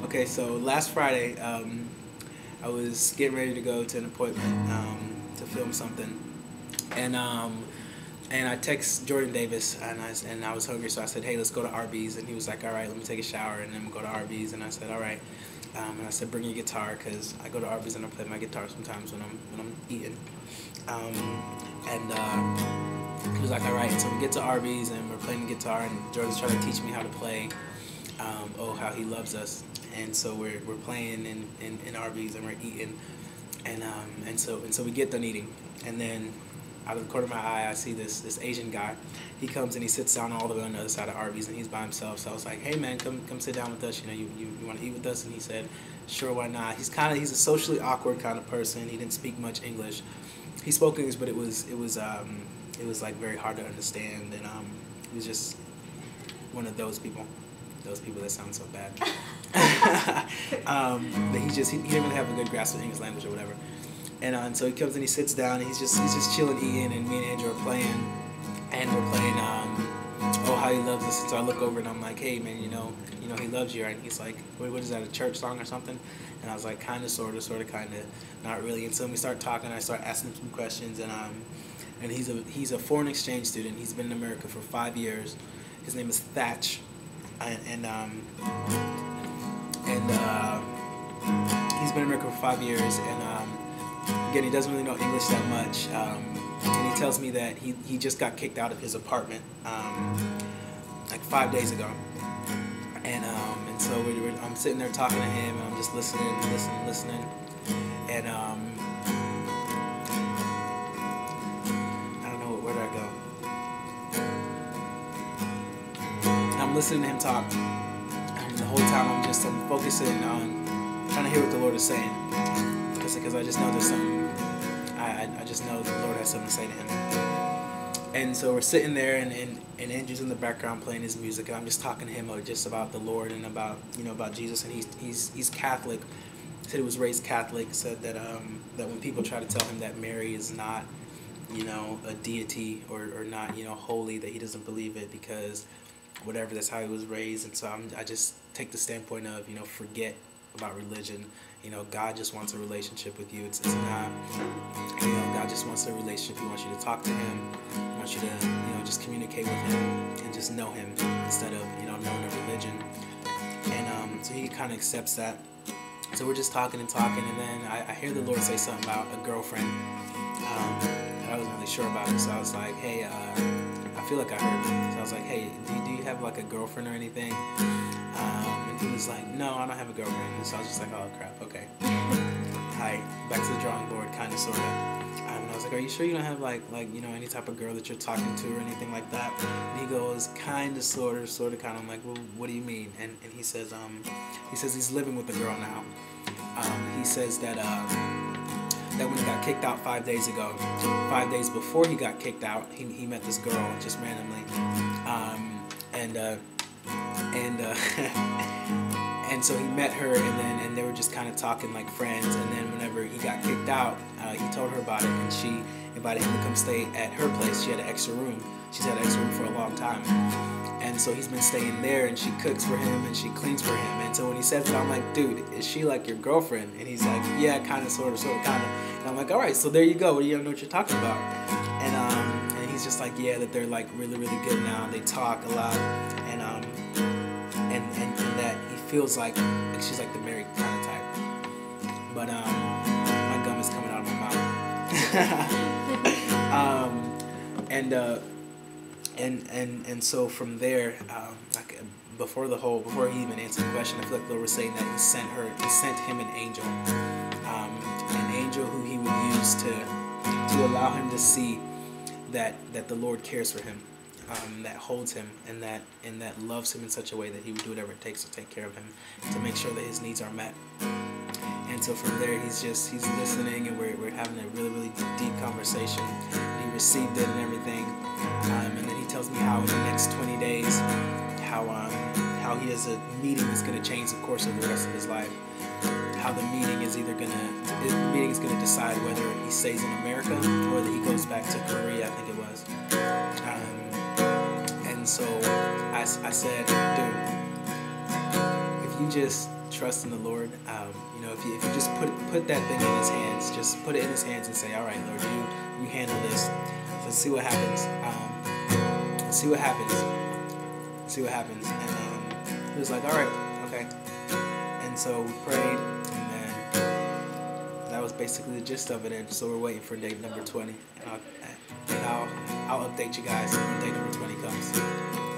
Okay, so last Friday, I was getting ready to go to an appointment to film something, and I text Jordan Davis, and I was hungry, so I said, "Hey, let's go to Arby's," and he was like, "All right, let me take a shower, and then we'll go to Arby's," and I said, "All right," and I said, "Bring your guitar, cause I go to Arby's and I play my guitar sometimes when I'm eating," um, and he was like, "All right," and so we get to Arby's and we're playing the guitar, and Jordan's trying to teach me how to play. Oh, how he loves us, and so we're playing in Arby's and we're eating, and so we get done eating, and then out of the corner of my eye I see this Asian guy. He comes and he sits down all the way on the other side of Arby's, and he's by himself. So I was like, "Hey man, come sit down with us. You know, you want to eat with us?" And he said, "Sure, why not?" He's a socially awkward kind of person. He didn't speak much English. He spoke English, but it was like very hard to understand, and he was just one of those people. Those people that sound so bad. But he didn't really have a good grasp of English language or whatever. And so he comes and he sits down and he's just chilling, eating, and me and Andrew are playing, and we're playing Oh How He Loves Us. And so I look over and I'm like, "Hey man, he loves you, right?" And he's like, what is that, a church song or something?" And I was like, "Kind of, sort of, kind of, not really." And so we start talking. I start asking him some questions, and he's a foreign exchange student. He's been in America for 5 years. His name is Thatch. And he's been in America for 5 years, and again, he doesn't really know English that much, and he tells me that he just got kicked out of his apartment like 5 days ago, and so I'm sitting there talking to him, and I'm just listening, and I don't know, where did I go? I'm listening to him talk, and the whole time I'm focusing on trying to hear what the Lord is saying, because I just know there's something. I just know the Lord has something to say to him. And so we're sitting there, and Andrew's in the background playing his music, and I'm just talking to him just about the Lord and about Jesus, and he's Catholic. He said he was raised Catholic. Said that when people try to tell him that Mary is not a deity or not holy, that he doesn't believe it, because whatever, that's how he was raised. And so I just take the standpoint of forget about religion. God just wants a relationship with you. It's not, God just wants a relationship. He wants you to talk to him. He wants you to, just communicate with him and just know him instead of, knowing a religion. And so he kind of accepts that. So we're just talking, and then I hear the Lord say something about a girlfriend. And I wasn't really sure about it. So I was like, "Hey, I feel like I heard it." So I was like, "Hey, do you have like a girlfriend or anything?" And he was like, "No, I don't have a girlfriend." And so I was just like, "Oh crap, okay." Hi, back to the drawing board, kind of, sort of. And I was like, "Are you sure you don't have like any type of girl that you're talking to or anything like that?" And he goes, "Kind of, sort of, kind of." I'm like, "Well, what do you mean?" And he says he's living with a girl now. He says that when he got kicked out 5 days ago, 5 days before he got kicked out, he met this girl just randomly, and so he met her, and they were just kind of talking like friends. And then whenever he got kicked out, he told her about it, and she invited him to come stay at her place. She had an extra room. She's had an extra room for a long time. And so he's been staying there, and she cooks for him and she cleans for him. And so when he says it, I'm like, "Dude, is she like your girlfriend?" And he's like, "Yeah, kind of, sort of, kind of." And I'm like, "All right, so there you go. You don't know what you're talking about." And he's just like, "Yeah, that they're like really, really good now. They talk a lot, and that he feels like she's like the married kind of type." But my gum is coming out of my mouth. And so from there, like before he even answered the question, I feel like the Lord was saying that he sent him an angel who he would use to allow him to see that the Lord cares for him, that holds him, and that loves him in such a way that he would do whatever it takes to take care of him, to make sure that his needs are met. And so from there, he's listening, and we're having a really, really deep conversation. He received it and everything, and then he tells me how in the next 20 days, how he has a meeting that's going to change the course of the rest of his life. How the meeting is going to decide whether he stays in America or whether he goes back to Korea, I think it was. And so I said, "Dude, if if you just trust in the Lord, you know, if you just put that thing in His hands, just put it in His hands and say, all right, Lord, you handle this. Let's see what happens. Let's see what happens. Let's see what happens. And he was like, all right, okay. And so we prayed, and then that was basically the gist of it. And so we're waiting for date number 20, and I'll update you guys when date number 20 comes.